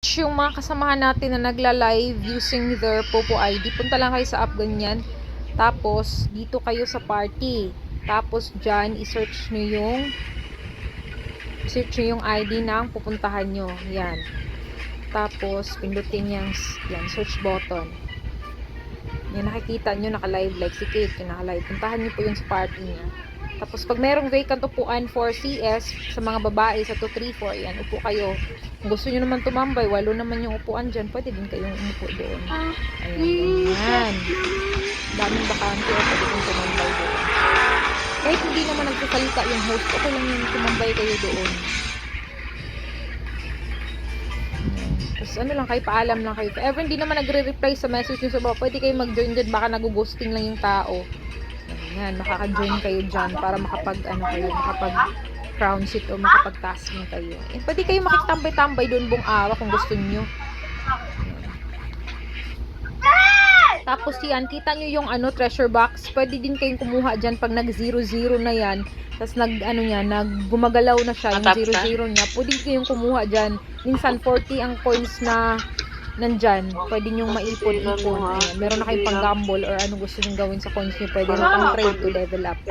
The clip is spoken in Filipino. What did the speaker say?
search yung mga kasamahan natin na nagla-live using their Popo ID. Punta lang kayo sa app ganyan. Tapos, dito kayo sa party. Tapos, dyan, i-search nyo yung ID ng pupuntahan nyo. Yan. Tapos, pindutin yung search button. Yan, nakikita nyo, naka-live like si Kate, yung naka-live. Puntahan nyo po yun sa party niya. Tapos, pag merong vacant upuan for CS, sa mga babae, sa 234, yan, upo kayo. Kung gusto nyo naman tumambay, 8 naman yung upuan dyan, pwede din kayong umupo doon. Ayan, ganyan. Daming bakante, o pwede kong tumambay doon. Kahit hindi naman nagsasalita yung host, okay lang yung tumambay kayo doon. Tapos ano lang kayo, paalam lang kayo. If ever hindi naman nagre-reply sa message nyo sa baba, pwede kayo mag-join dyan, baka nag-ghosting lang yung tao. Ayan, makaka-join kayo dyan para makapag-crown seat o makapag-tasking kayo. And pwede kayo makitambay-tambay doon buong araw kung gusto nyo. Tapos yan, kita nyo yung treasure box. Pwede din kayong kumuha dyan pag nag-0-0 na yan. Tapos gumagalaw na siya, yung 0-0 niya. Pwede kayong kumuha dyan. Minsan 40 ang coins na nandyan. Pwede nyong maipon-ipon. Ayan. Meron na kayong pang-gamble or ano gusto nyong gawin sa coins nyo. Pwede na pang-trade to level up.